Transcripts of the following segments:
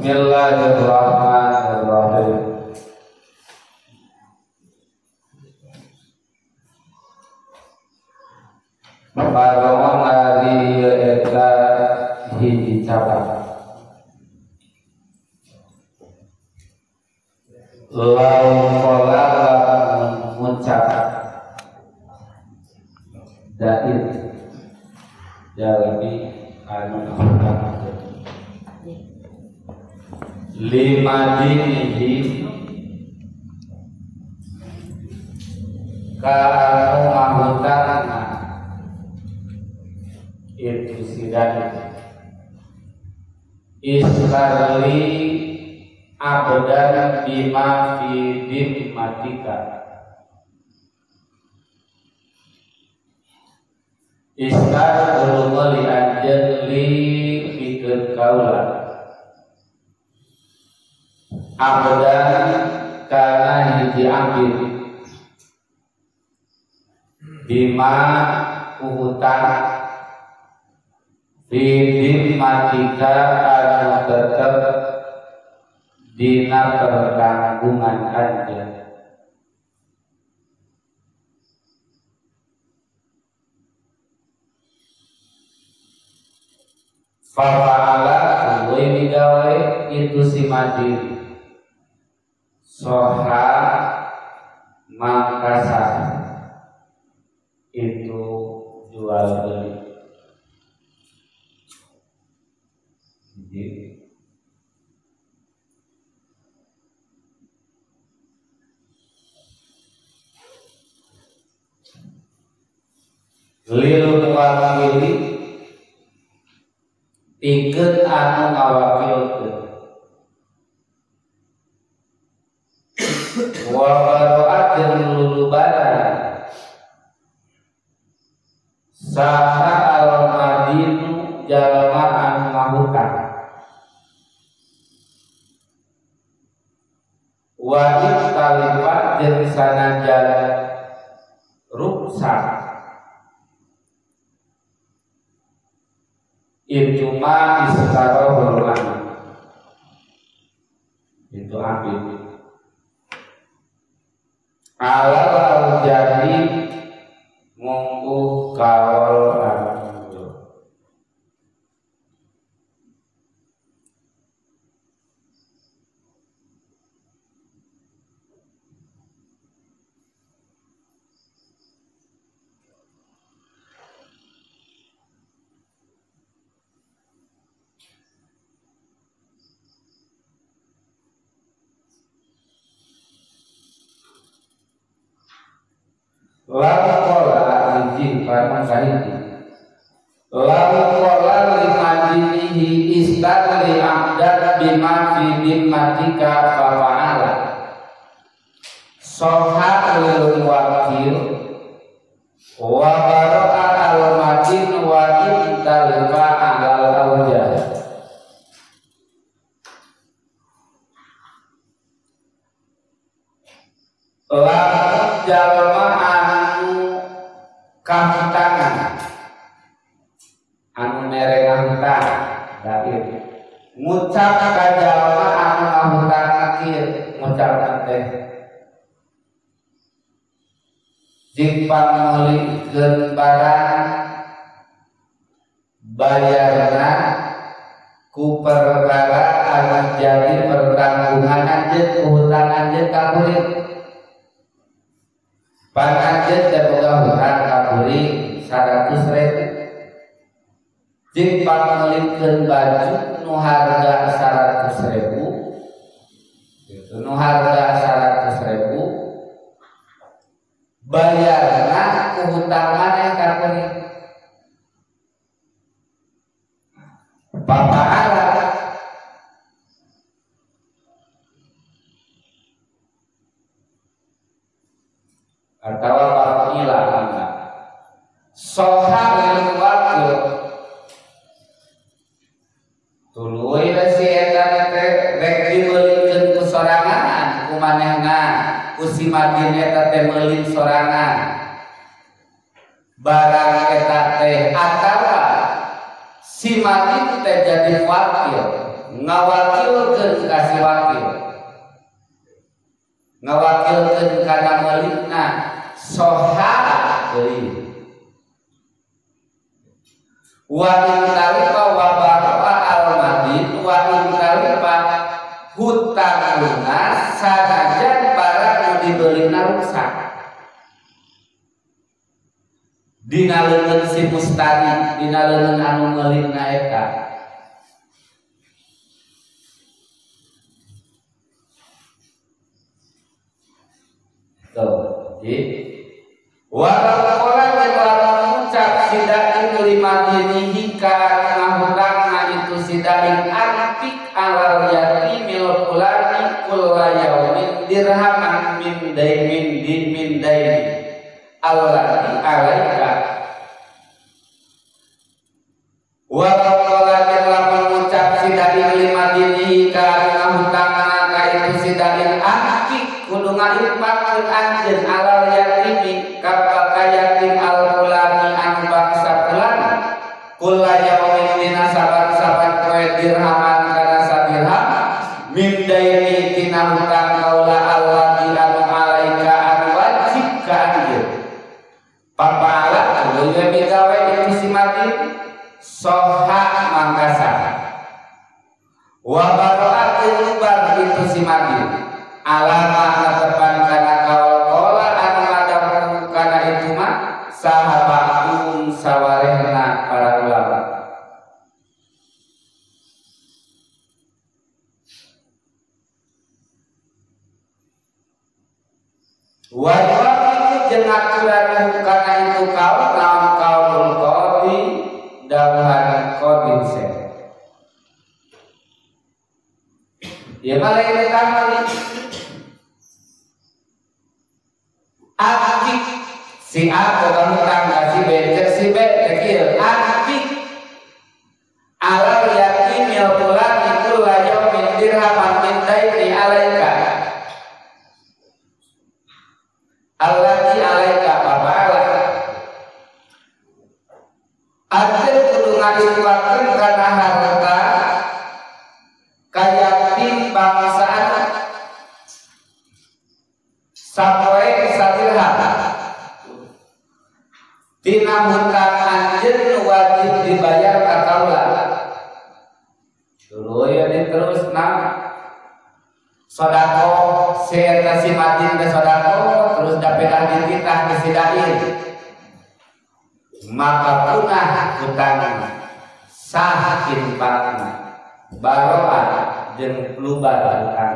Bismillahirrahmanirrahim. Parawan ari eta hiji cabang. Laun kola muncak daid jalmi anu lima dinihi ka anu mahutana itu sidani isharli abdan bima fi dimmatika ishar ulumali anjali fikir kaulah abdan kana hiji abid bima uhutan fidim matika anu tetep dina pertanggungan aja fa'ala kuwi digawe itu si madiri soha mangkasa itu jual beli. Lil wakili pikeun anu ngawakilkeun wa baroat jeung lulubaran saha al-madinu jalma anu ngahutang wajib talifat jeung sanajan ruksak itu mah istarohul mani itu abid alal jadi mungku kawal anu lalu kola hiji karena kahiji lalu kola limajinihi istan li amdad bima fi dimmatika fa'ala soha lil wakil wa baro'a al-madin wa intalifa alal awjah lalu jalma kahutangan anu mereng hutang dair ngucap ka jalma anu ngahutang kieu ngucapna teh jing pameulikeun barang bayarna ku perkara anu jadi pertanggungan anjeun hutang anjeun ka kuring pananjeun teh boga hutang ka kuring 100.000 jing pameulikeun baju nu harga 100.000 gitu nu harga 100.000 bayarna ku hutang maneh ka kuring papaala atau fa'ila anda soha lil wakil tuluy si eta teh rek dimeulikeun ku sorangan ku manehna ku si madin eta teh meulin sorangan barang eta teh atawa si madin teh jadi wakil ngawakilkeun ka si wakil ngawakilkeun kana meulitna soha deui wa in talifa wa baro'a al-madin wa in talifa hutang lunas sanajan barang nu dibeulina rusak dina leungeun si mustari dina leungeun anu meulitna eta walau kola lamun ngucap sidain limadinihi ka ngahutangna itu sidain antik alal yatimil kulani kulla yaumin dirhaman min daimin din min daimi allati alaika walau kola lamun ngucap sidain limadinihi ka ngahutangna ka itu sidain antik kudu ngainfaqkeun anjeun alal yatimi ka yatim al-kulani anu bangsa kulani kulla yaumin dina saban-saban poe dirhaman kana sadirham min daini tina hutang kaula Allah anu alaika anu wajib ka anjeun papala tuluy we gawe itu si mati soha mangkasa wa baro'at ubar itu si mati alama tepan kana kaula anu ngadamu kana itu mah sahabatun sawarehna para ulama wajib itu jeung aturan kana itu kaul naon kaulul qadi dawuhan qadi Husain ya malai tamali akik si A boga hutang ka si B cek si B tekil akik alal yakin yautulan ikul layo min dirhaman min daini alaika allati alaika babala adil kudu ngadikuakeun kana harta kayakin bangsaan sapoe sadirham tina hutang anjeun wajib dibayar ka kaula dulu ya terus sodako seeta si matin ke sodako terus dapedah dititah ke sidain maka punah hutang sah infakna baroah jeung lubar hutang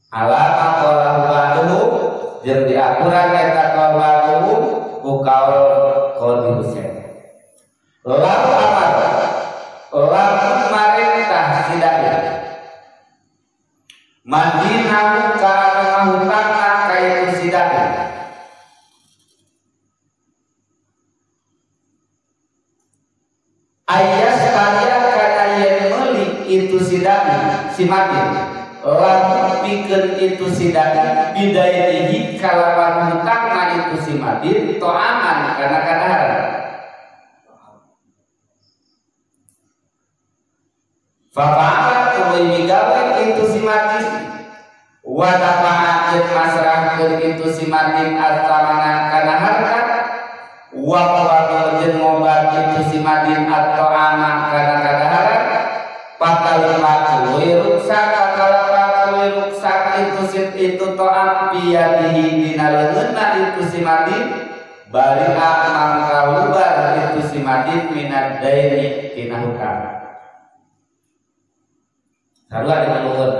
alama qala baduhu jeung diakuran eta qaul baduhu ku qaul qadiusen lalu amar lamun marentah sidain madinahu ka anu ngahutangna ka itu sidain ayas kaya kana yen meuli itu sidain si madin lamun pikeun itu sidain bidainihi kalawan hutangna itu si madin to aman kana kadahar fa'ala tuluy migawe itu si madin wa dafa'a jeung masrahkeun itu si madin al-tamanan kana harta wa qawal jeung ngobat itu si madin at-ta'ama kana kadahar patalima tuluy ruksak patalima tuluy ruksak itu ta'am biyadihi dina leungeunna itu si madin bari'a mangka lubar itu si madin minad daini tina hutang sarua dimenungkeun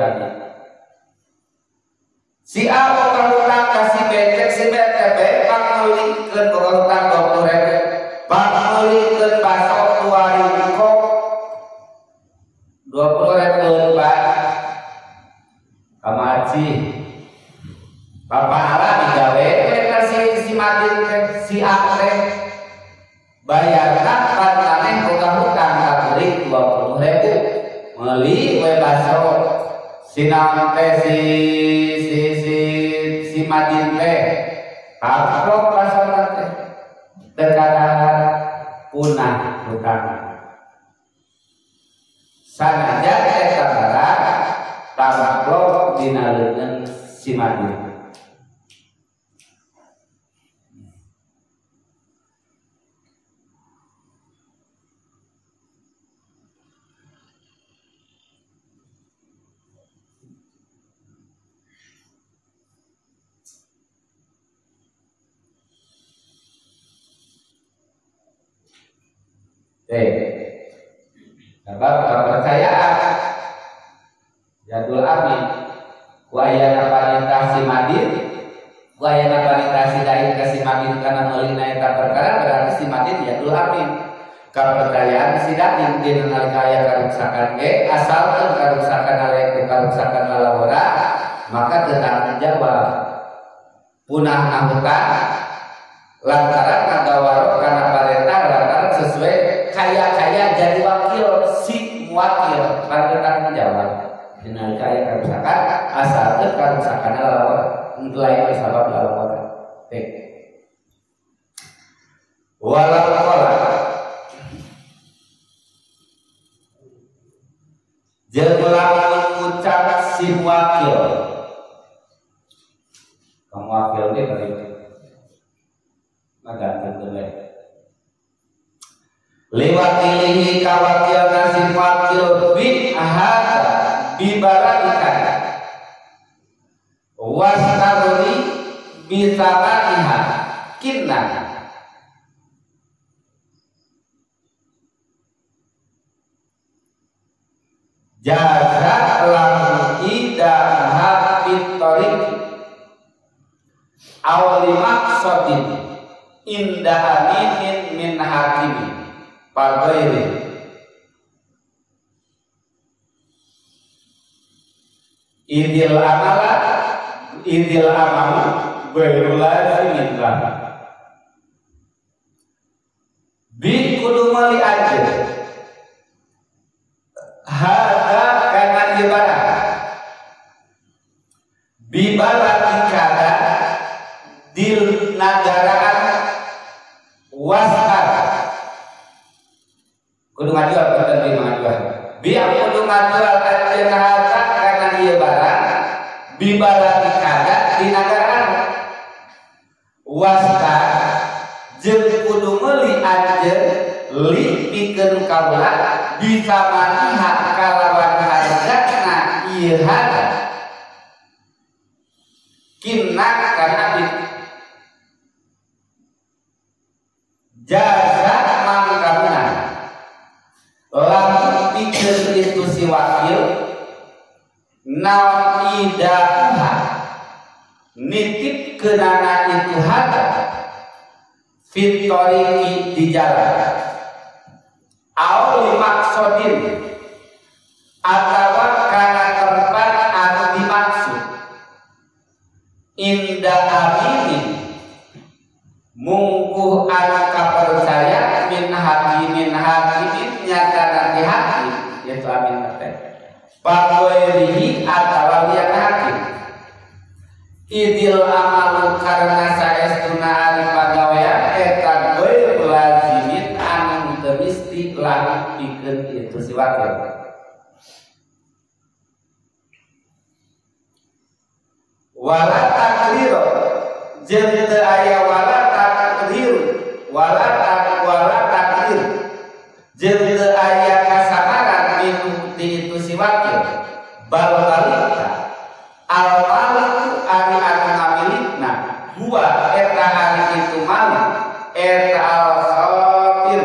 si A boga hutang ka si B cek si B teh B pangeulikeun boga hutang 20.000 pangeulikeun baso 2 kok 20.000 Pak kamaci papahala digawe eta si madin teh si A teh bayarna pantaneh boga hutang ka beuring 20.000 meuli we baso sinaon teh si madin teh kaprok basona teh terkadang punah hutang sanajan teh sabaraha kaprok dina leungeun si madin sebab kepercayaan jadul amin wayana panitah si madin wayana panitah si dain ka si madin kana meulina eta perkara berarti si madin jadul amin kepercayaan si dain dina nalika aya karuksakan ge asalkeun karuksakan aleku karuksakan lalawara maka teu tanggung jawab punah hutang lantaran ngagawaro kana parentah lantaran sesuai kaya jadi wakil si muwakil kan tanggung jawab dina kaya karusakan asalkeun karusakan lalawar lain sabab lalawar teh walau qala jeung lamun ucap si muwakil kamu wakil ge bari maganten teh lewat ilihi kawakil nasib wakil bi ahada bibaraikan wastaruni bisabaniha kinna jaza lahu idaha bitoriq awli maqsadin inda aminin min hakimi pagairi idil amalu Ghairul lazimin lah. Bi kudu meuli anjeun. Hada kana ibarat. Bi baladi kada di nagaraan wasar. Kudu ngajual bukan bi ngajual. Bi kudu ngajual anjeun hada kana ieu barang bi baladi kada di nagaraan wasar. Jeung kudu meuli anjeun li pikeun kaula bisa maniha kalawan hargana ieu harga kinna kana abdi jaza mangkana lamun pikeun itu si wakil naon idaha nitip keunana itu harga fitoriki di jalan au maksudin atawa kana tempat anu dimaksud inda aminin mungkuh anu kapercaya min hakimin nyata nanti hakim yaitu amin teh pagoirihi atawa lian hakim idil amalu karena saestuna ari pagawean eta ghairul lazimin anu teu misti lahu pikeun itu si wakil. Wala takdir jeung teu aya wala takdir jeung teu aya kasamaran minhu ti itu si wakil bal balita al malik ari anu ngamilikna huwa eta ari itu malik eta al khatir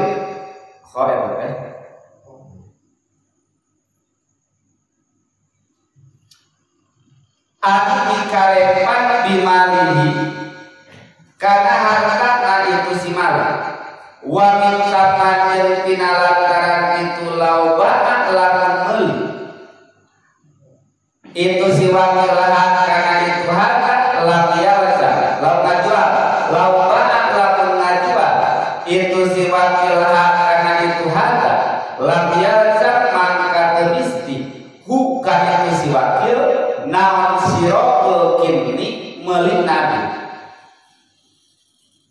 anu dikarepan bimalihi kana hartana itu si malik wa min sapanjeun pinalantaran itu laubana lamun meuli itu si wakil karena itu harta lam yalza lam ngajual laubana lamun ngajual itu si wakil karena itu harta lam yalza mangka teu misti hu kana itu si wakil naon sirokul kinni meuli nabi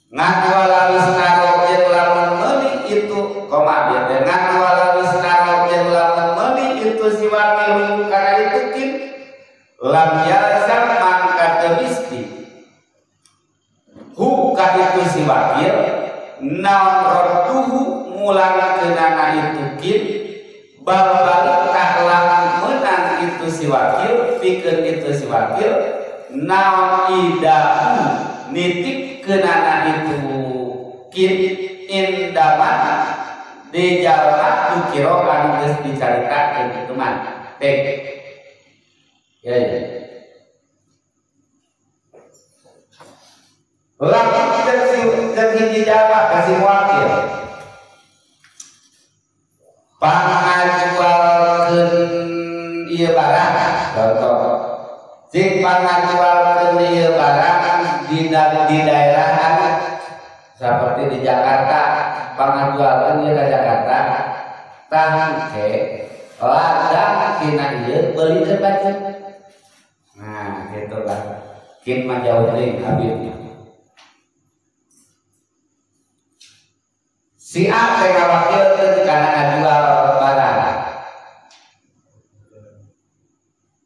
ngajual wisnaro jeung lamun meuli itu koma bieu ngajual wisnaro jeung lamun meuli itu si wakil kana itu kin lam yalzam mangka teu misti hu ka itu si wakil naon radduhu mulangkeunana itu kin bal balik lamun meunang itu si wakil pikeun itu si wakil naon idahu nitip keunana itu kin indaman di jalma dukiro anu geus dicaritakeun kitu mah teh ya. Lamun jeung hiji jalma kasih wakil pangajualkeun ieu barang contoh sing pangajualkeun ieu barang di daerah seperti di Jakarta pangajualkeun ieu ka Jakarta tangke ladang tina ieu beulikeun baceuk. Nah, gitu lah. Kin mah jauh deui habib. Si A teh ngawakilkeun kana ngajual barang.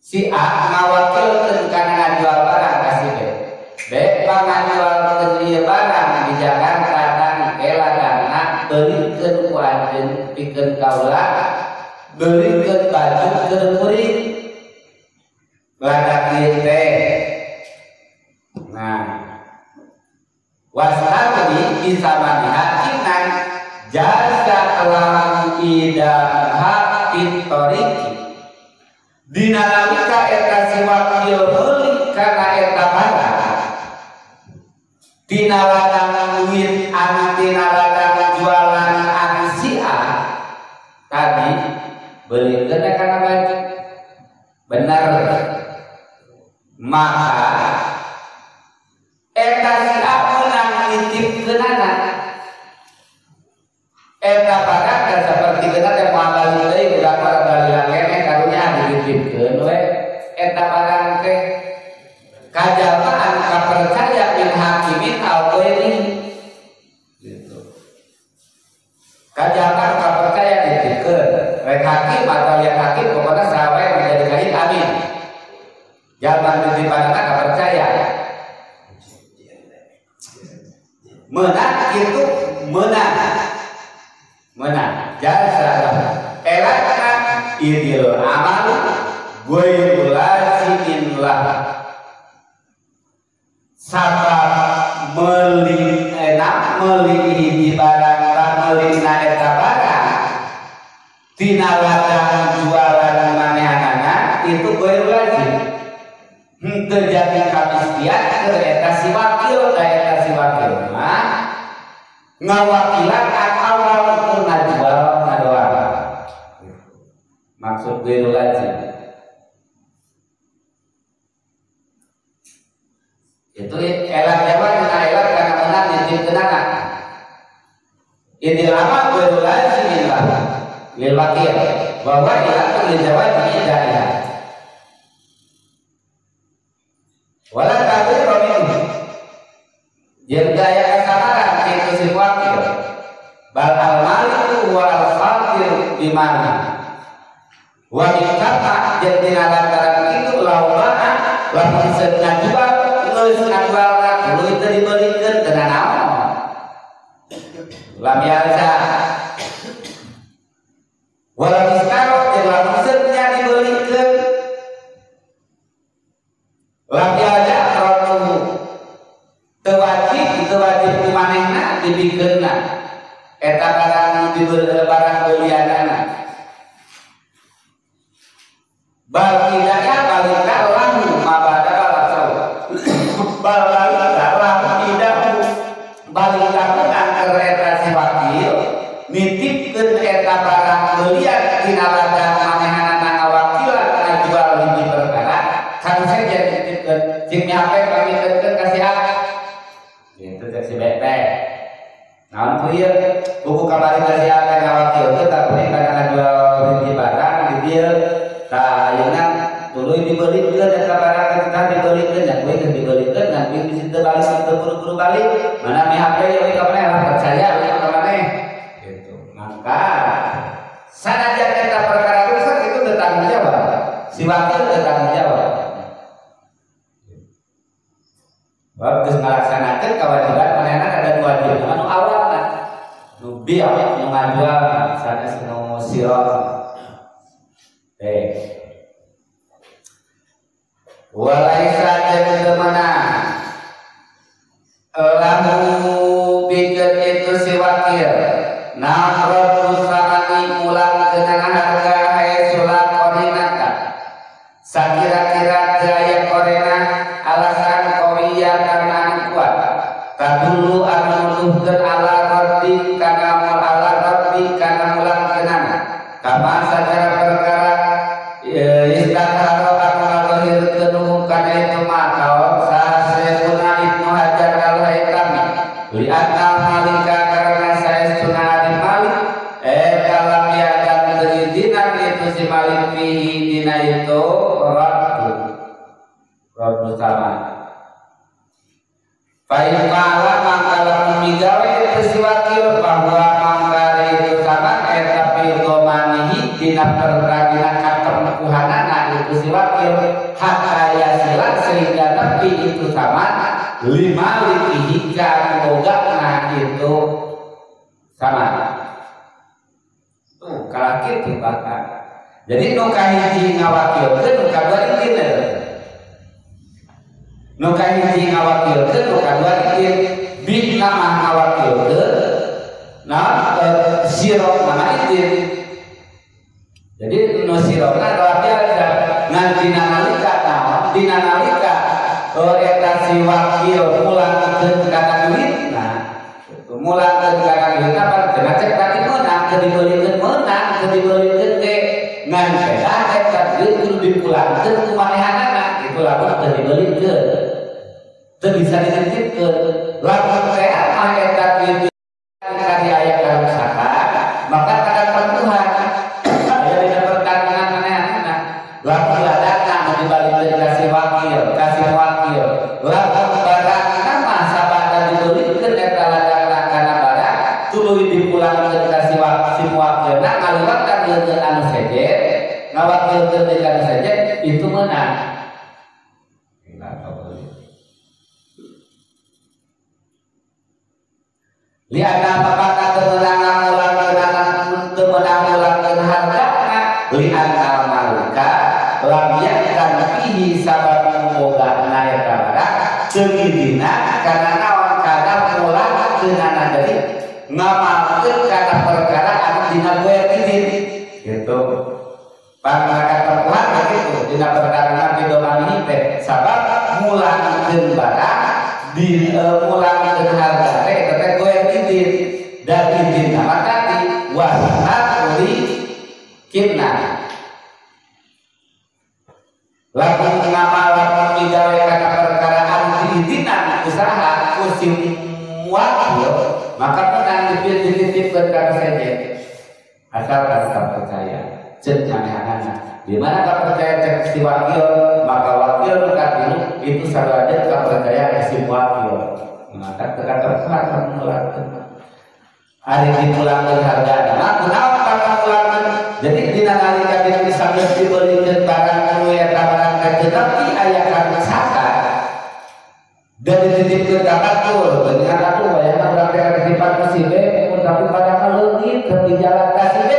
Si A ngawakilkeun kana ngajual barang ka si B. B pangajualkeun ieu barang di Jakarta tangke ladangna beulikeun ku anjeun pikeun kaula beulikeun baju keur kuring. Ladak ieu teh. Nah, wasatni bisa manihakinan jasa lahu idaha pintoriki dinalika eta si wakil meuli kana eta barang tina ladang duit anu tina ladang jualan anu si A tadi beulikeun kana baju bener maka menang itu menang jasa elakna idil amal ghairul lazim lah sabab meuli di barang meulina eta barang tina ladang jualan manehanana itu ghairul lazim henteu jadi kamistian ke eta si wakil ka eta si wakil mah ngawakilan awal untuk ngajual ngadoa maksud ghairul lazim itu elak jawa dina elak karena menang nitip kenana idil amal ghairul lazim lil wakil bahwa ilakun lil jawab ini daya wala kabir romin jeung daya kasamaran itu si wakil bal al maliku wa al fakir bimana wa bikata jeung dina lantaran itu laubana lamun sedna jual geus ngajualna tuluy teu dibelikeun teu naon lam yalza wala istaro jeung lamun sedna dibelikeun lam yalza rotu teu wajib ku manehna dibikeunna eta barang barang beulianana bal tidaknya balika lahu mabada balasau balika lahu tidak balika angker eta si wakil nitipkeun eta barang beulian tina ladang manehanana ngawakilan ngajual hiji perkara kan saja nitipkeun sing nyape kami teukeun ka si A itu si bete naon tuh ieu buku kamari ka si A ngawakil teh tak boleh kana ngajual hiji barang di dieu tah ayeuna tuluy dibelikeun eta barang kita dibelikeun nya kuy geus dibelikeun ngan di situ balik teu buru-buru balik mana mi HP we ka maneh percaya we ka maneh gitu maka sanajan eta perkara rusak itu teu tanggung jawab si wakil teu tanggung jawab geus ngalaksanakeun kewajiban manehna ada dua dia anu awalna nu biar nu ngajual sanes nu sirah walaisa jeung mana lahu pikeun itu si wakil namratu samani mulang keunang harga hae sulam korinata sakira-kira jaya korena alasan qawiya kana kuat kadulu anu nuduhkeun ala rabbi kana mulang keunang kama sacara perkara istaharo anu ngalahirkeun kana itu makaon sahasuna Ibnu Hajar al-Haytami li anna malika karena saestuna ari malik kalam yadan dina itu si malik fihi dina itu raddu sama fa'in qala mangkala migawe itu si wakil bahwa mangkari itu sama eta fi domanihi dina perkadina katempuhanana itu si wakil hatta yasila sehingga nepi itu sama lima likihi ka bogana itu sama tuh kalaki itu bakal jadi nu kahiji ngawakilkeun nu kadua dikir nu kahiji ngawakilkeun nu kadua dikir bi nama ngawakilkeun nah sirok nama itu jadi nu sirokna adalah biasa ngan dina nalika naon dina nalika eta si wakil mulangkeun kana duitna mulangkeun kana duitna pan cenah cek tadi meunang teu dibelikeun meunang teu dibelikeun ge ngan beda eta duit kudu dipulangkeun ku manehanana kitu lamun teu dibelikeun teu bisa dititipkeun lamun teh mah eta duit kali aya karusakan maka kada pertuhan aya dina pertandingan manehanana lamun ladangna nu dibalikeun kasih wakil lamun barangna mah sabada dibelikeun eta ladangna kana barang tuluy dipulangkeun ka si wakilna ngaliwatan leungeun anu sejen ngawakilkeun deui anu sejen itu meunang liana maka temenang ulang harga liana malika lamia kan pihi sabab moga naya tabara segidina karena nawan kada mulang kenana dari ngamalkeun kana perkara anu dina goer izin gitu. Pangalakan perkuat begitu dina perkara nabi domani teh sabab mulangkeun barang di mulangkeun harga teh eta teh goer izin dan izin maka tadi wasat uli kibna lamun ngamal migawe kana perkara anu diizinan usaha musim wakil maka menang dititipkeun ka sejen asal rasa percaya cek aneh-aneh di mana ka percaya cek si wakil maka wakil katilu itu sadaya ka percaya si wakil maka teka terpaksa mulakeun hari dimulangkeun harga nah kunaon kana mulangkeun jadi dina nalika disabda dibelikeun barang anu eta barang tapi aya kana saka dan dititipkeun ka batur dengan atuh wayahna urang teh titipan ka si B tapi pada leungit keur di jalan ka si B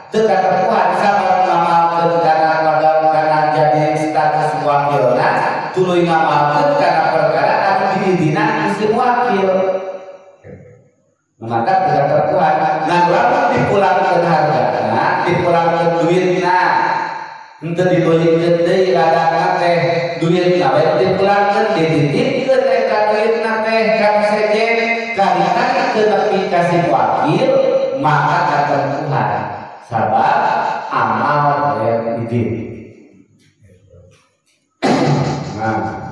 teu ka Tuhan sabab ngamalkeun kana jadi status wakilna tuluy ngamalkeun kana perkara anu diizinan si wakil maka tidak terkuat. Nah, lalu dipulangkeun hargana, dipulangkeun duitna, henteu dibeuleikeun deui ladangna teh duitna bae dipulangkeun dititipkeun eta duitna teh ka sejen karena teu nepi ka si wakil maka katentuhan sabab amal goer izin. Nah,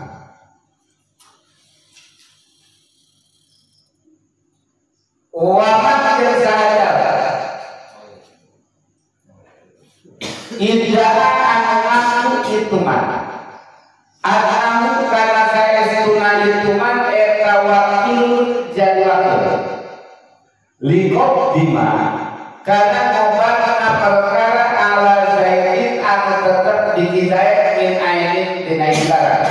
waman yang sadar idaan anu ngaku ituman anamu karena saestuna ituman eta wakil jadi wakil likop dima karena ngobatna perkara ala zaidin anu tetep dikizaid min ainin tina ibarat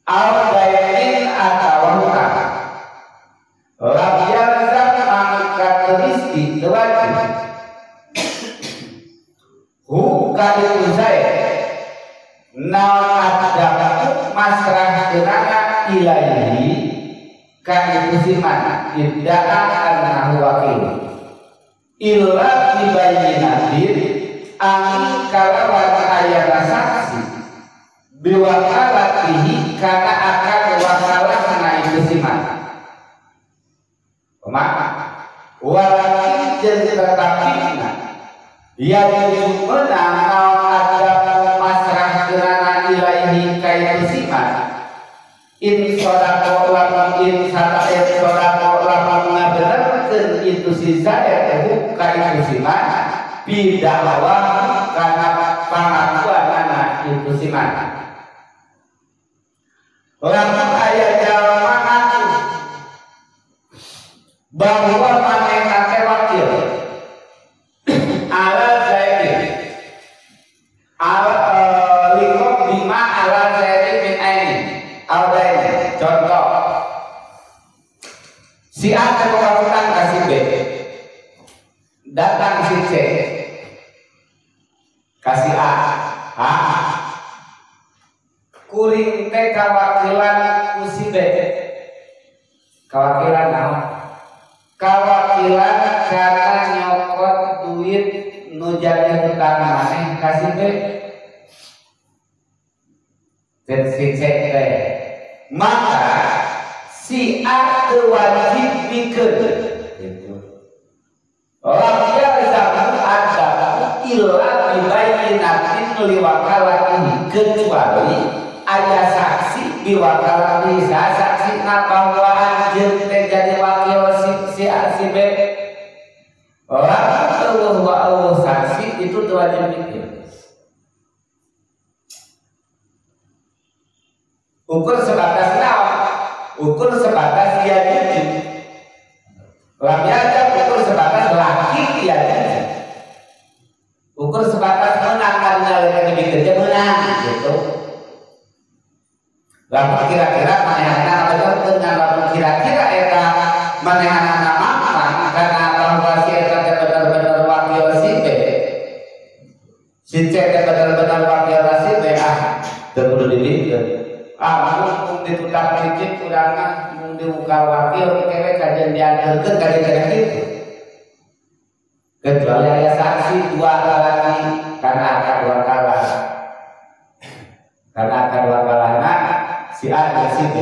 al zaidin atawa hutang labian itu wajib kali uzai naon adamu masrah kenana ilahi kan itu siman idda'an annahu wakil illa bibayinatin angin kalawan ayana saksi biwakalatihi karena akan wakalah na itu siman walakin jeung tetapina yang menang naon ada masrah kenana ilaihi ka itu siman in sodako lamun in sadaet sodako lamun ngabenerkeun itu si zaid ka itu siman bidawa kana pangakuanana itu siman lamun aya jalma ngaku bahwa manehna teh wakil ala zaidin likop bima ala zaidin min ainin aldain contoh si A teh utang ka si B datang si C ka si A kuring teh kawakilan ku si B kawakilan naon kawakilan karena nyokot duit nu jadi hutang maneh kasih B versi C maka si A teu wajib pikeun gitu lamia zamu ada illa bibayinatin liwakalatihi kecuali aya saksi biwakalatihi saksi bahwa anjeun teh jadi wakil si B orang Allah wa Allah saksi itu wajib mikir ukur sebatas naon ukur sebatas dia jujur lamia aja ukur sebatas laki dia jujur ukur sebatas menang karena lebih kerja menang gitu Lamun kira-kira manehna bener dengan lamun kira-kira eta manehna mampan karena bahwa si eta teh bener-bener wakil si B. Si C teh bener-bener wakil si B teu kudu dibikeun. Mun ditutak titik urang mun dibuka wakil kewe kajian diantarkeun ka dieu kitu. Kecuali aya saksi dua lalaki karena akad wakalah. Karena akad wakalahna si A dan si B,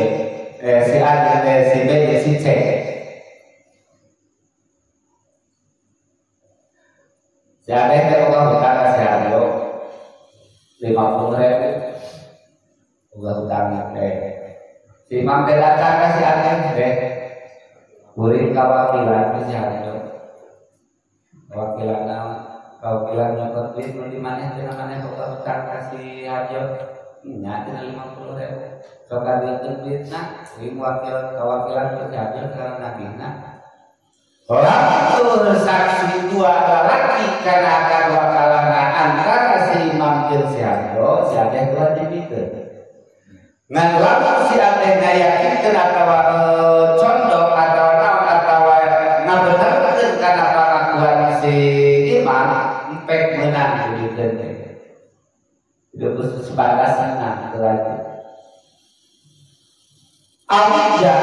si A dan si B dan si C. Si A teh boga hutang ka si Harjo 50.000, boga hutang teh. Si Imam teh datang ka si A teh kuring kawakilan si Harjo. Kawakilan nyokot duit nu di maneh teh namanya boga hutang ka si Harjo. Nya tina 50.000. Sok kadieun duitna, kuring kawakilan teh Harjo karena nagihna. Lamun saksi dua lalaki karena akad wakalana antara si Imam jeung si Harjo, si Adeh telah dibikeun. Ngan lamun si Adeh yakinkeun atawa condong atawa naon atawa ngabenerkeun kana pengakuan si Imam, empek meunang dibikeun teh. Itu sebatas menang lagi. Awija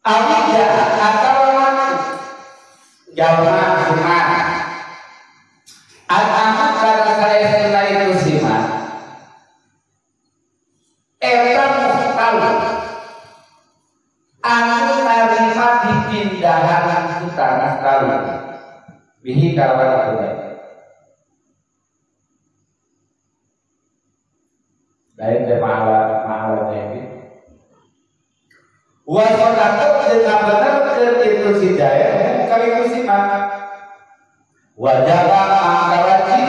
Awija atau jamaah siman Al-Ahmad karena saya setelah itu siman eta muhtal anu narima dipindahan hutang sekali bihi kawan itu lain teh mahala teh wasodatot dengan benar itu si jaya kali itu si mak wajibah angka wajib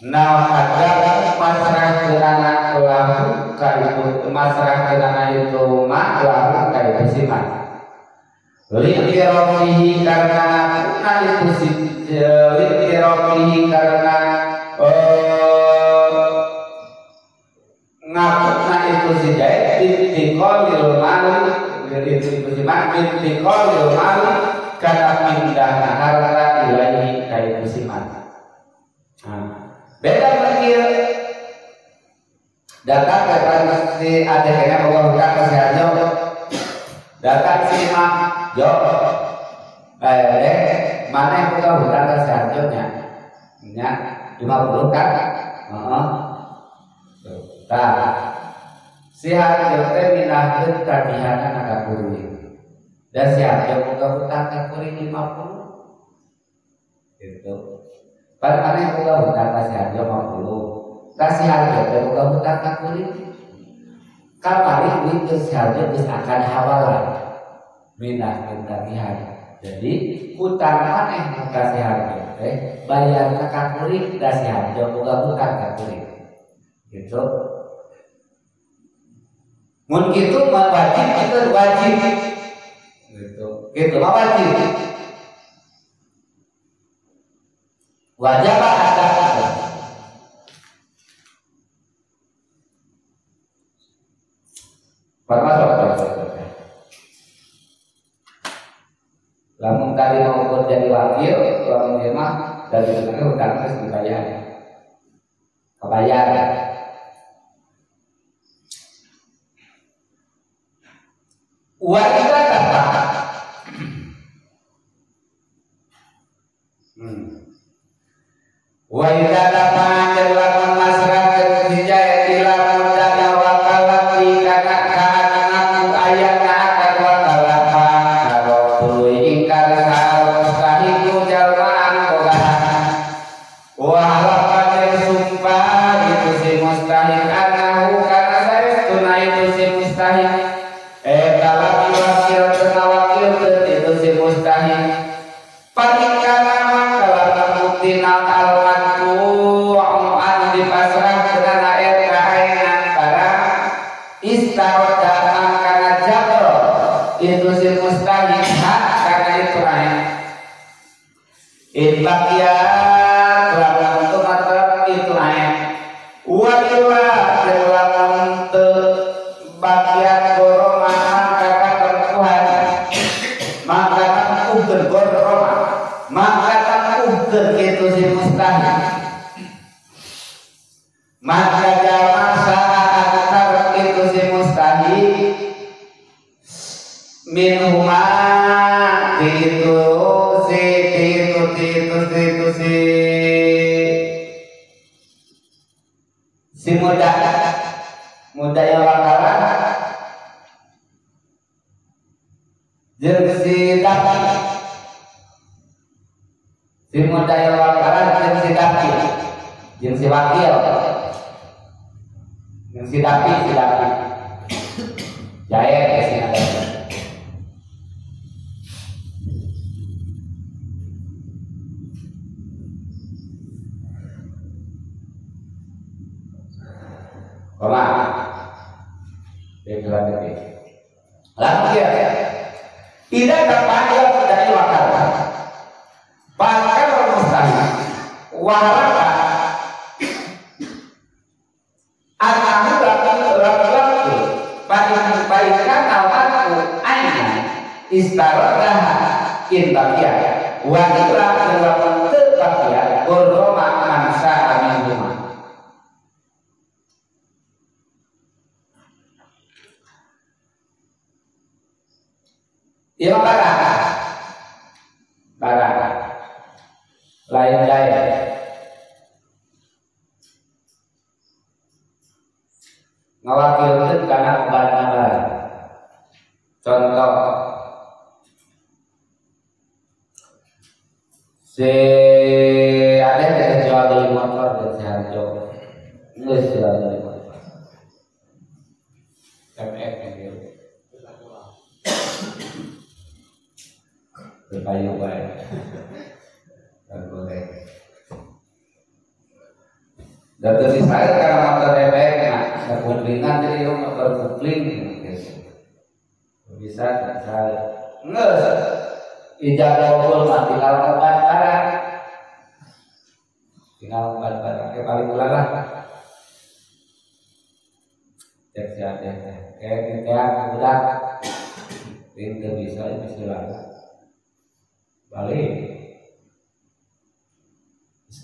nah ada masalah kerana kelahu kali masalah kerana itu mak kelahu kali itu si mak lihiromihi karena itu si lihiromihi karena ngapukna itu si jaya dikolil mali itu si mak dikolil mali karena pindah harta ilahi kayak itu si mak beda berkir datang ke si adeknya bawa hutang ke si Harjo datang si mak jo mana yang bawa hutang ke si Harjo nya 50 kan si Harjo teh minahkeun kadihana ka kuring. Dan si Harjo boga hutang ka kuring 50. Gitu. Padahal boga hutang ka si Harjo 50. Ka si Harjo teh boga hutang ka kuring. Kamari duit si Harjo geus akan hawalan. Minahkeun kadihan. Jadi hutang maneh ka si Harjo teh bayar ka kuring da si Harjo boga hutang ka kuring. Gitu. Mun kitu mah wajib itu wajib. Gitu mah wajib. Wajib ada. Lamun tadi mau jadi wakil, lamun dia mah dari sana hutang harus dibayar. Kebayar. Wa idza dafa wa idza dafa lamun masrakeun hijaya ila mudana wakalati kana kana ayana akan wakalapa karo tuluy ingkar karo sahiku jalmaan bogahan wa halapan sumpah itu si mustahil anahu kana saestuna itu si mustahil dalam wakil kena wakil itu si mustahil panikana makalah mutina almatu an dipasrah karena kaenan para istaroda karena jabro itu si mustahil hak karena itu lain itbakia lawan untuk mata itu lain wajiblah dalam bagian goroman kakak perempuan maka tangkuh bergoroman maka tangkuh begitu si mustahil maka jamaah saat itu si mustahil minhuma itu si muda yang bakalan jeung si daki si muda yang bakalan jeung si daki jeung si wakil jeung si daki jaya ke sini ada Koma, lalu dia tidak terpanggil dari wakal, bahkan mustahil, waraka, anahu laki baikkan awanku aina istarodah intakia, wanita dalam tetakia beroma mansa amin rumah. Iya barang lain jaya ngawakilkeun kana barang contoh si ada jual beli motor dan si harjo geus jual beli motor MF gitu berkayu baik dan boleh dan dari saya karena motor efek ada kuplingan jadi motor kupling bisa saya nges ijazah kabul mah tinggal barang tinggal barang ke paling murah lah cek siapa kayak kita budak tidak bisa lagi balik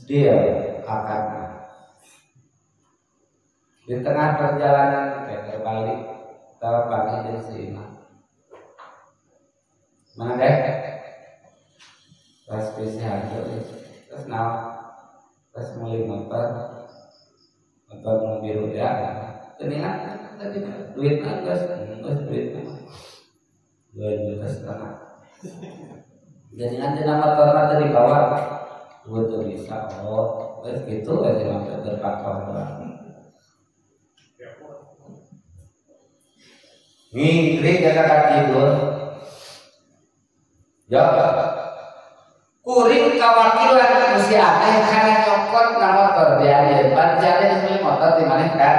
dia akan di tengah perjalanan terbalik terpanggil dari si imam mana deh pas spesial terus pas mulai motor biru ya keningan tadi duit nanggas duit 2,5 juta jadi nanti nama motor tadi bawa betul bisa gitu aja sampai terpaksa ngintrik kata tidur jawab kuring kawakilan mesti ada karena nyokot nama motor dia panjangnya sebenarnya motor di mana kan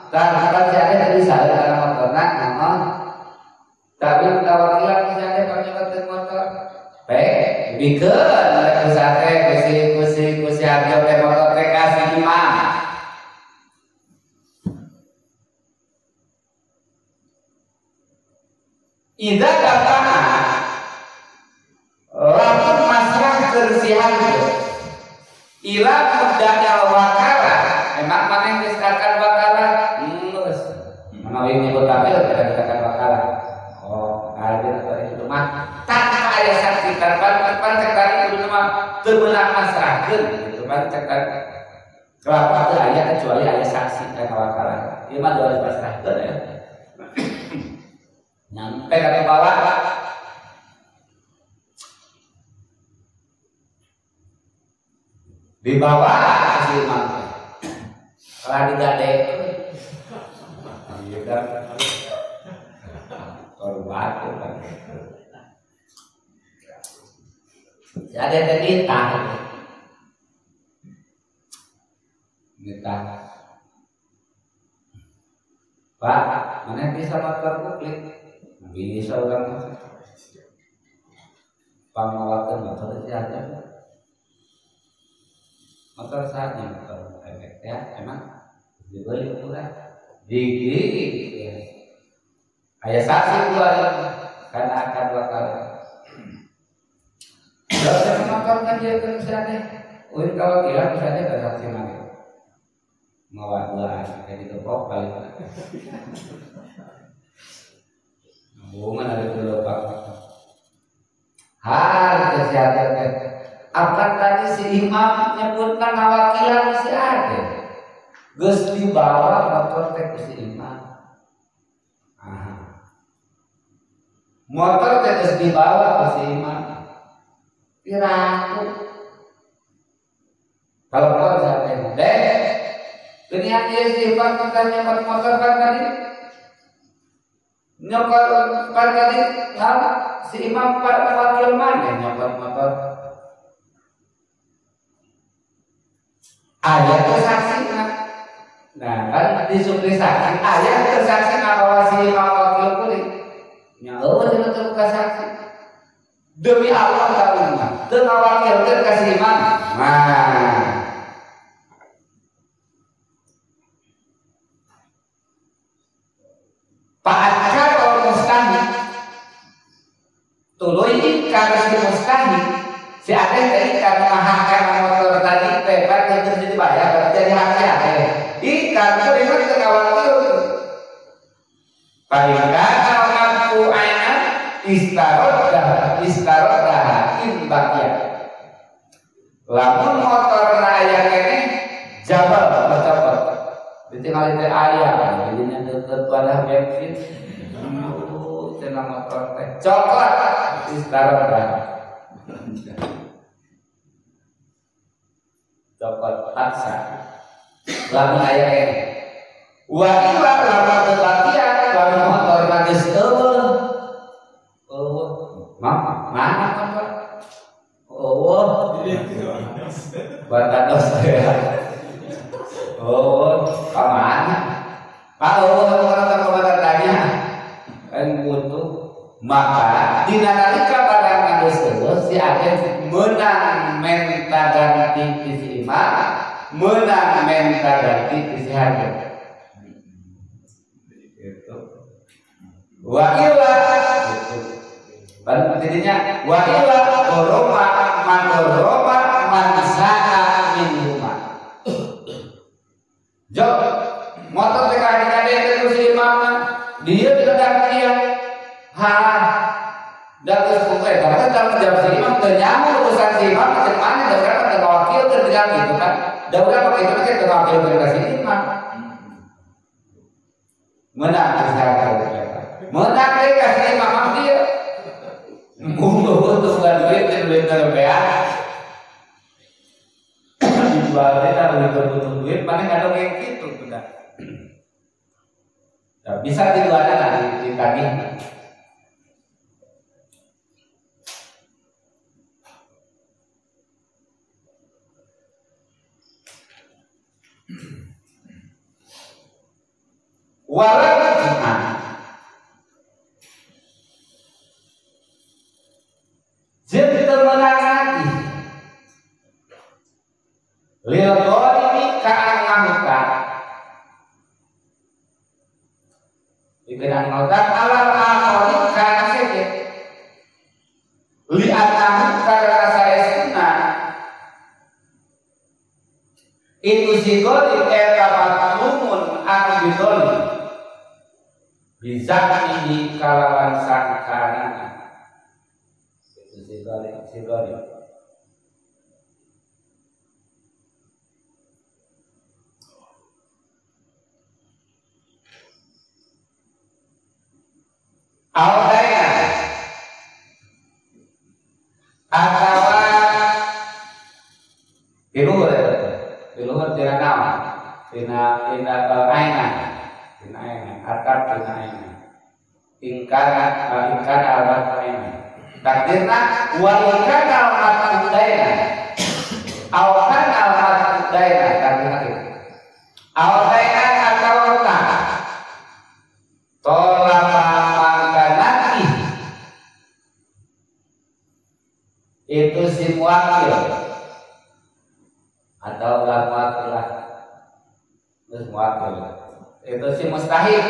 karena panjangnya tadi saya karena motor tapi kawakilan mesti ada pakai motor baik bikin mereka sate kusi harga motor kasih imam ida datang lamun masrah kersihan ila mudanya wakala emang mana yang disatakan wakala menawi nyebut tampil kita katakan wakala pasrahkeun gitu kan cekan kelapa teu aya kecuali aya saksi kana wakalan. Ieu mah harus pasrahkeun ya. Nyampe ka bawah di bawah si imam kalau digade iya kan korban ada cerita Pak mana bisa motor publik bisa orang pangawatan motor saja motor saja motor efek ya emang dibeli murah digi ayah saksi keluar karena akan bakal kalau motor kan dia kan saja kalau kira misalnya ada saksi lagi ngawat dua kayak gitu kok balik hubungan ada dulu pak hal kesehatan apa tadi si imam nyebutkan ngawakilan si ada geus dibawa motor teh si imam motor teh geus dibawa si imam kiraku kalau kau sampai deh ini dia si imam kita nyebut motor kan tadi nyokot kan tadi si imam pada wakil mana nyokot motor ayat tersaksi nah kan disupli saksi ayat tersaksi bahwa si imam wakil kulit nyawa tidak terbuka saksi demi Allah kalimat dengan wakil terkasih imam nah Pak kalau mustahil tuluy karena si mustahil si Ade tadi karena mahakkan motor tadi pepat yang terus dibayar jadi hak si Ade ikan itu memang tengah wakil palingan kalau mampu ayat istarodah imbaknya lamun motor raya kene jabal bercopot ditinggal itu ayah jadinya deket wadah bensin cenah motor teh coklat istarodah coklat paksa lamun ayah kene wa ila lama tebatian lamun motor nangis mana motor batados ya kemana Pak orang tanya kan butuh maka dinalika barang nangis terus si agen menang menta ganti si imam menang menta ganti si hakim wa ila jadinya wa ila goroma man sa'a min rumah jok motor TKD terus imam dia tidak dia dan terus karena kalau jawab si imam ternyamuk urusan si imam macam mana dan sekarang ada wakil terbilang gitu kan dan udah pakai itu kan ada wakil terkasih imam menang menang kasih imam dia untuk duit terbeak dijual kita butuh duit mana nggak ada yang gitu sudah bisa dijualnya nanti ditagih walau jadi temenan lagi lil ghalimi ka'angamuka dikenang ngautan alal akhori kana seke li anamu karena saya sunnah itu si ghalim eta patlumun anu bidoli bizaknihi kalawan sangkana si ghalim Audaya atau diluhur tina naon tina aina atap tina aina ingkana alat aina takdirna wa ingkana alat daina awkan alat daina takdirna audaya atau utang tolama mangkanati itu si muakil atau lamuakilah terus muakil itu si mustahil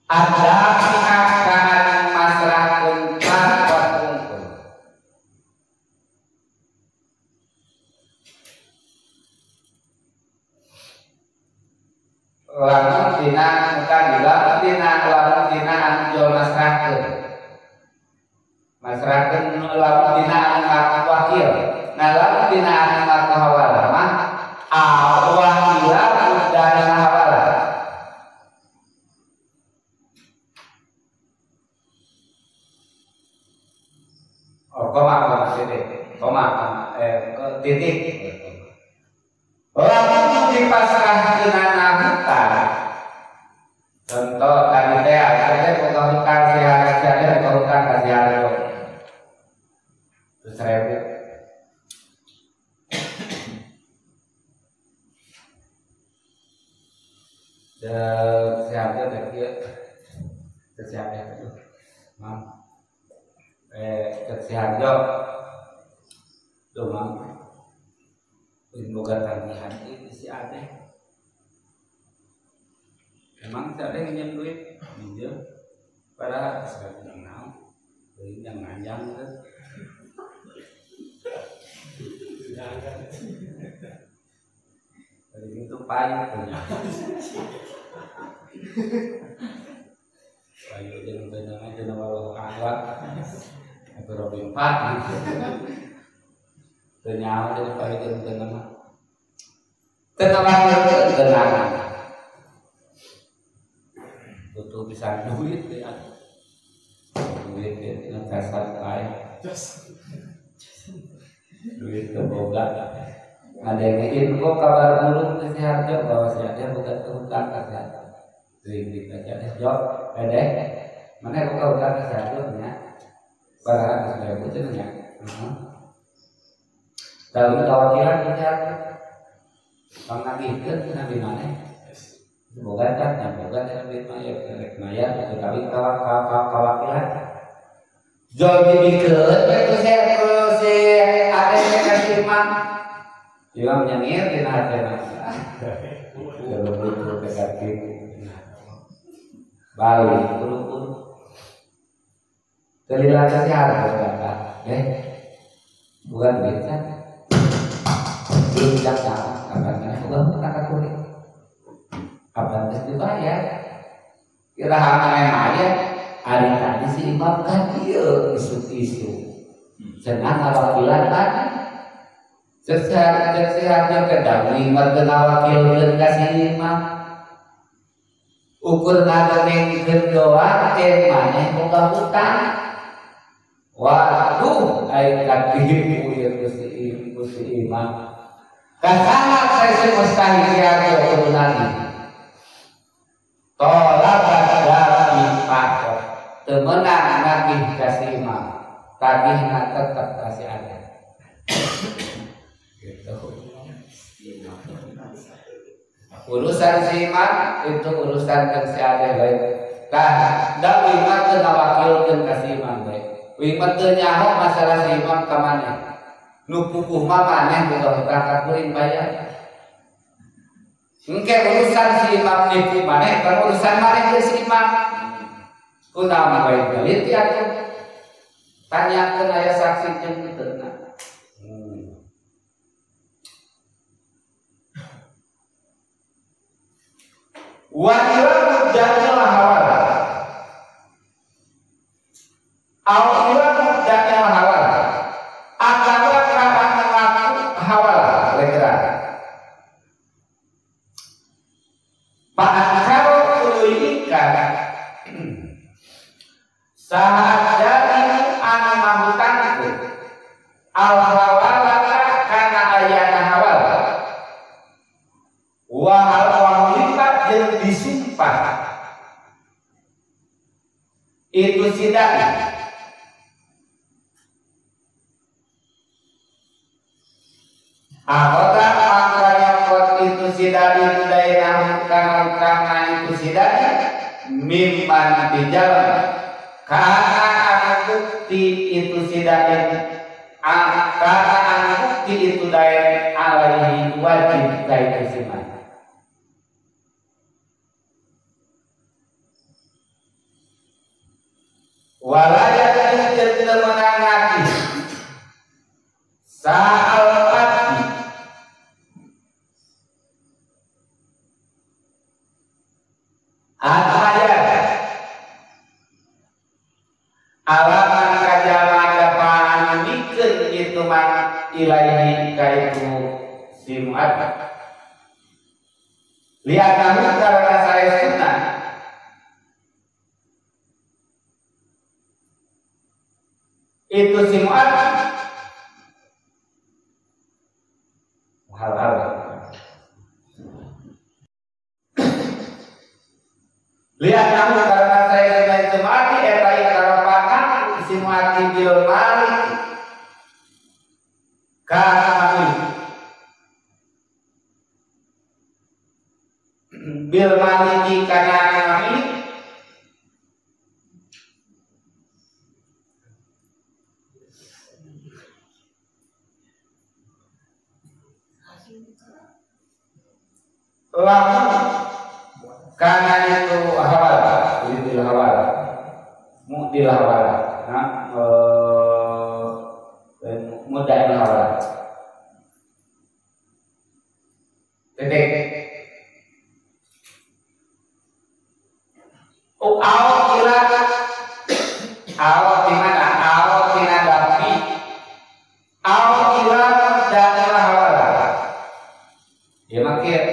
ada akan masrahun tanpa tungkul lamun tina bukan lamun tina anjol masrahkeun lamun tina anu wakil nah lamun tina anu ngaku hawala mah awahila udana hawala titik lamun dipasrahkeun harta contoh tadi teh ada boga hutang siara hutang ka siara 100.000 siapa tadi siapa itu mam siapa domang boga tagihan itu si Ade emang si Ade nginjem duit minjem padahal sekarang kenal duit yang panjang kan dari itu payah punya payah jangan tanya aja nawar akhlak atau robin pat tanya aja payah jangan tanya tenang butuh bisa duit ya duit dengan dasar kaya duit keboga ada yang info kabar burung ke si Harjo bahwa si Harjo bukan hutang ke si Harjo duit ke si Harjo jawab pede mana bukan hutang ke si Harjo nya barang 100.000 itu nya dalam tawakilan ke si Harjo bang nabi mana boga kan yang boga nabi maya kerek maya atau kawin kawakilan jadi dikeut si ada yang kasih imam juga menyengir di hati kalau begitu negatif balik turun terlihat kesehatan berkata bukan bisa tidak salah kabarnya bukan kata kulit kabar dibayar kira hamil hari tadi si imam kan dia isu senang awakilan kan sehatnya kedawi margana wakil dan kasih imam ukur ngadeng doa maneh boga hutang waduh aing kadih puyeun Gusti imam kasana saya mustahil siaga kebenaran tolak dari pakot temenang nagih kasih imam tagihna tetap kasih ada urusan si imam itu urusan kan si Ade baik nah dah wimat teu ngawakilkeun ka si imam baik wimat teu nyaho masalah si imam ka maneh nu pupuh mah maneh boga hutang ka kuring bayar engke urusan si imam nipu maneh kan urusan maneh jeung si imam kunaon bae teliti atuh tanyakeun aya saksi jeung teu Wajiblah mudahnya hawala. Awalnya mudahnya hawala. Agama kapan mengaku hawala lekera. Pak kalau uluikan saat dari anu mahutangkeun al hawalata kana ayana hawal wa hawalipat jeung disumpah itu sidai Akota makanya kot itu sidari daerah kana itu sidari mimman di jalan karena anak bukti itu sidari karena anak bukti itu daerah alaihi wajib kaitu siman walaya jeung menangati sa'al alaman kajaman dapan mikir itu man ilahi kaitu simuat lihat kamu karena saya sunnah itu simuat hal-hal lihat kamu karena saya sunnah itu mati etai karapakan simuati bil malik kami bil maliki kana kami lamun karena itu hawal itu hawal mu'til hawal mudah hawal titik awal di mana awal tinadapi awal ilah dan hawal ya makir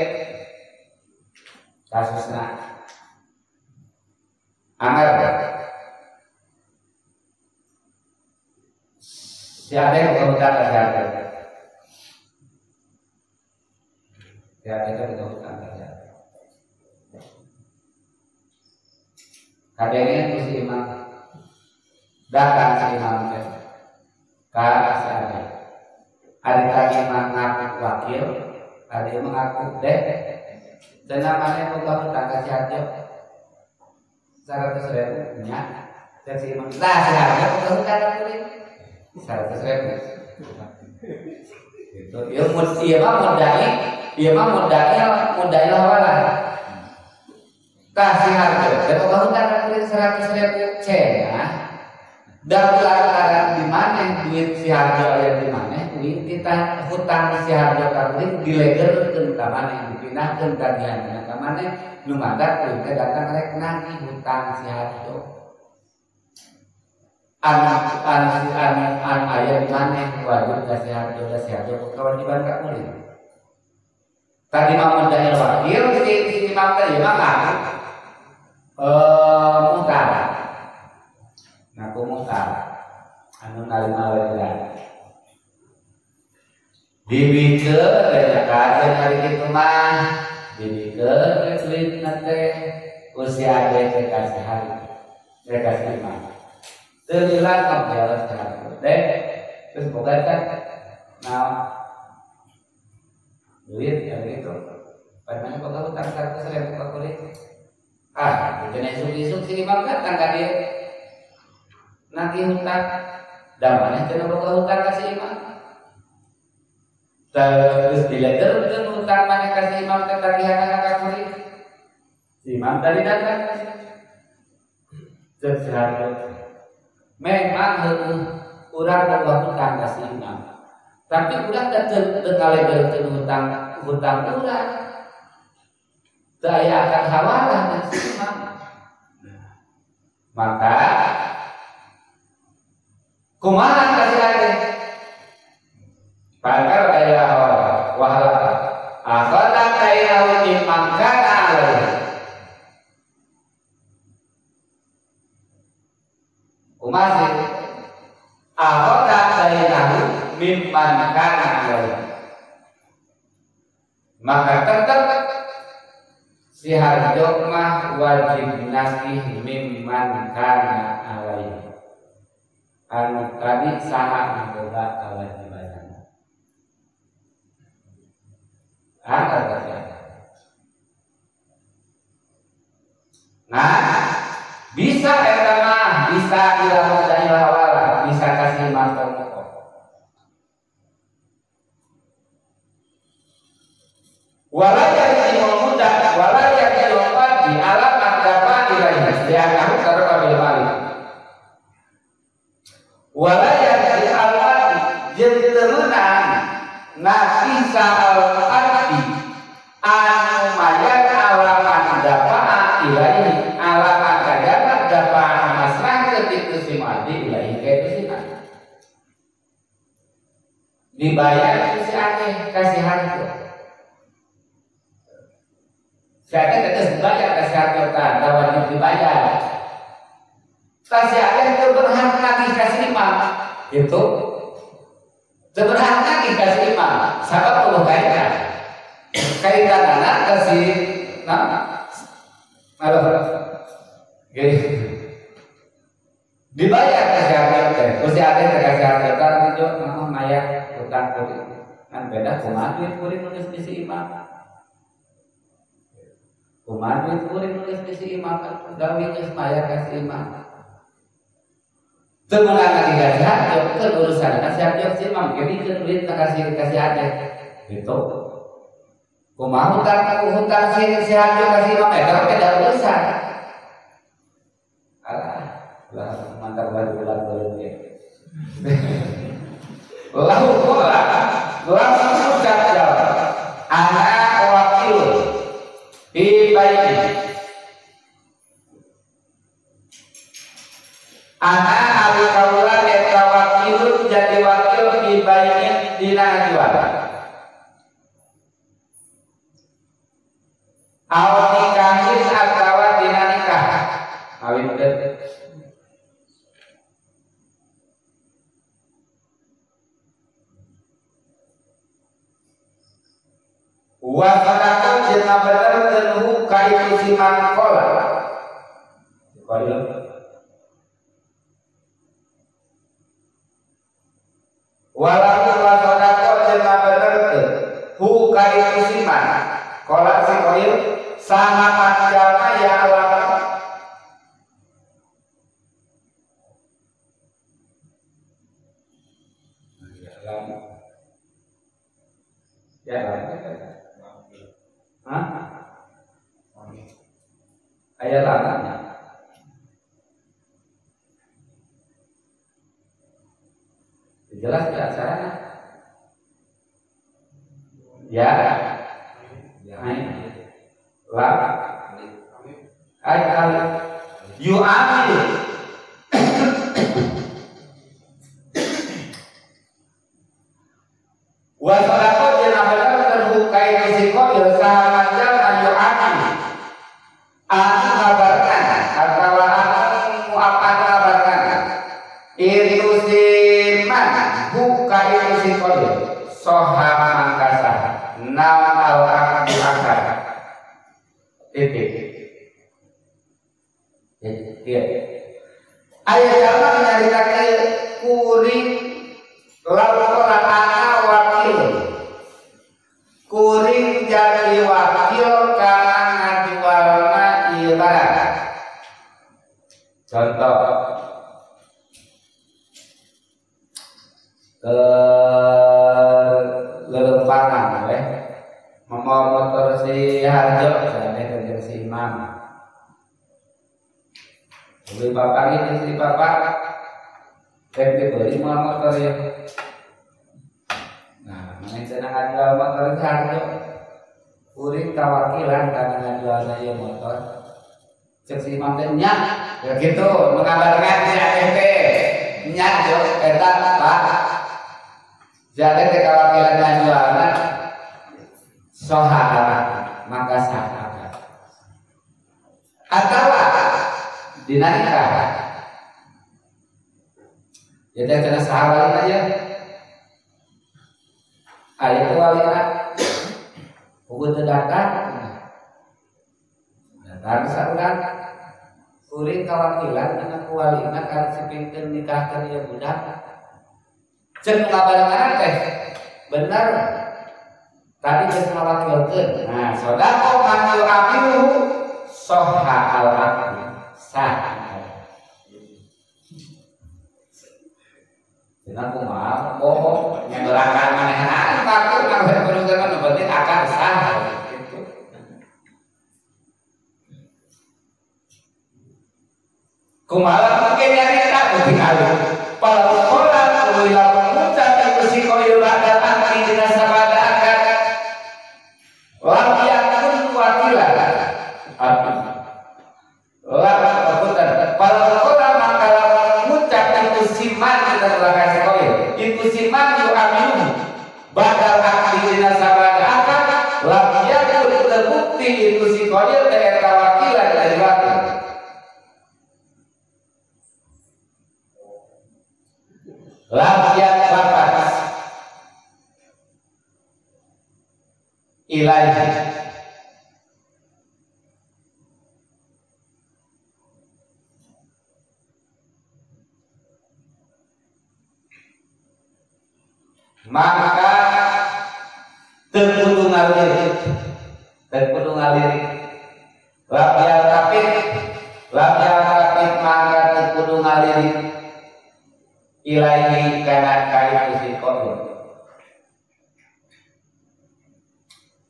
kasusnya anggar siapa yang berhutang siapa yang berhutang kadangnya itu si imam datang si imam ke si ada tadi mengaku wakil ada yang mengaku deh dan namanya bukan hutang kasih aja 100.000 nya dan si imam lah si aja bukan hutang kasih 100.000 itu dia mah modal hawalan kasih harga dan bukan hutang kasih 100.000 cena dan lantaran di mana duit si harga yang di mana duit kita hutang si harga kabin dilegerkeun ka mana dipindahkeun ka diana ka mana nu mangga duit datang rek nagih hutang si harga anu aya di mana wajib ka si harga kewajiban ka kulit tadi mah modal wakil si imam teh mah ngaku mutar ngaku mutar anu narima wedan dibikeun kajen hari kitu mah dibikeun kulit nate usia teh kasih hari teh kasih mah teu dilanggap beres kan teh terus boga kan nah duit hari itu padahal boga utang 100.000 ka kulit kena isuk-isuk si imam datang ka dia nagih hutang damane cenah boga hutang ka si imam terus dilegerkeun hutang mana ka si imam teh tagihan ka kulit si imam tadi datang seharga memang urang boga hutang ka si imam tapi urang teu ngalegerkeun hutang urang teu aya akan hawalah dan si imam maka kumaha kasih ade pakar aya wahala akhadha kainahu mimman kana alaihi Kumasih ahoda bainahu mimman kana alaihi. Maka tetap si harjo mah wajib nasih mimman kana alaihi. Anu tadi saha boga kewajiban. Ada saja. Nah, bisa eta mah bisa dilakukan dari awal, bisa kasih manfaat. Walaya yang mudah, walaya yang di alamat dapat diraih. Dia kamu taruh pada balik. Walaya di alamat jenterunan nafisa al-arti anu mayan alamat dapat diraih. Alamat dapat dapat masrah ketika si mati diraih kayak itu sih. Dibayar si aneh kasih harga. Saya kata dibayar kasih harta, wajib dibayar. Kasih harta itu berhak lagi kasih imam, itu berhak lagi kasih imam. Sahabat perlu kaitan anak kasih, dibayar kasih harta. Terus ada kasih harta itu nama maya utang kulit, kan beda kumaha kulit nulis di si imam. Kumaha kuring nulis di si imam gawe geus maya kasih imam. Teu meunang lagi kasih harjo keur urusan kasih harjo si imam jadi keur duit kasih harjo. Gitu. Kumaha hutang si harjo kasih imam eta beda urusan. Alah, lah mantap banget bulan ge. Lahu qala, lahu ucap ana wakil di bayi anak ali kaula eta wakil jadi wakil di bayi dina jual aw nikahin atawa dina nikah awin teh wa sadaqah jenna bener tenhu kaitu siman kola walau wa sadaqah jenna bener tenhu kaitu siman kola si koil saha panjama ya alamat ya ayat lananya jelas tidak caranya ya ayat yu'amil wa sadaqah jenabana terbukai risiko ilsaha manjal yu'amil anu ngabarkan atau anu mu'apan ngabarkan itu siman buka itu si kode soha mangkasa naon al-akadu akad titik ya ayat Allah menyaritakan kuring laporan anak wakil kuring jadi wakil karena ngajualna ibarat contoh ke lelempangan mau motor si harjo saya kerja si imam beli bapak ini si bapak beli motor ya nah mana senang ngajual motor si harjo kuring kawakilan karena ngajualnya ya motor cek si imam teh nya ya gitu mengabarkan si ATP nya jo eta pak jadi kewakilan ngajualna sohara maka sah atau dina nikah Ya teh kena sahabat aja. Aya teh walina. Puguh teu datang. Datang saurang. Kuring kawakilan dina ku walina kana sepingkeun nikahkeun ieu budak. Ceuk ngabarengan teh. Bener. Tadi geus ngawakilkeun. Nah, sodaqo man yu'amilu soha al-aqdi. Sah. Dina kumaha bohong nyeberakan manehan takut nang berusaha nu penting akan sah gitu. Kumaha mungkin nyari tak penting aja. Para orang kuliah mengucap bersih koyo badal anti dina sabada akan lapian pun wakilan api. Para orang mangkala mengucap itu siman kita terangkan koyo. Itu siman yu aminu badal anti dina sabada akan lapian pun terbukti itu si koyo teh eta wakilan dari wakil. Lapian bapak ilahi maka teu ngalirik lapian tapit maka teu ngalirik ilahi kana kaya fisikon.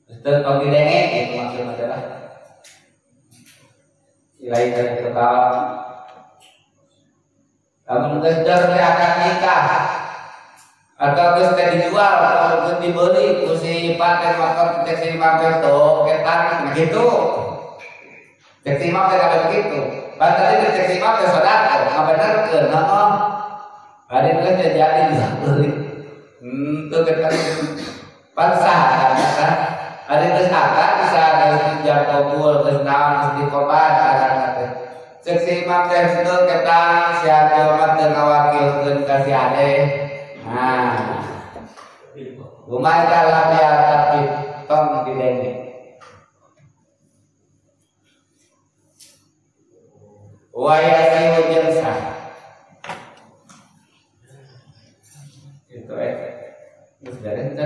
Ustaz bagi denge itu maksudnya adalah ilahi kana ketawa. Kamu geus akan nikah atau geus teh dijual atau geus dibeli ku si paten motor teh si mampir tuh ketan gitu. Teh si mampir kada begitu. Padahal teh si mampir sodako ngabenerkeun heeh. Hari ini jadi bisa beli, itu kita pansah kan? Hari ini akan bisa ada pinjam kabul, kesenangan di kobar akan ada. Seksi mampir itu kita siapa mat ngawakil kasih ade. Nah, rumah dalam ya tapi tong di dene. Wayasi hujan sah. Itu terus dari itu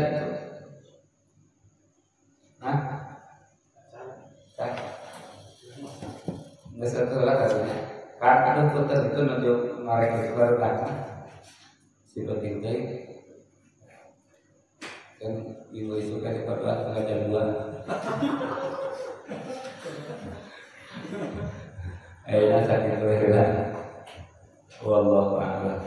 nggak satu lah katanya kan itu putar itu nunjuk mereka itu baru datang si penting kan ibu suka diperluas tengah jam 2 ayo nasa gitu ya wallahu a'lam.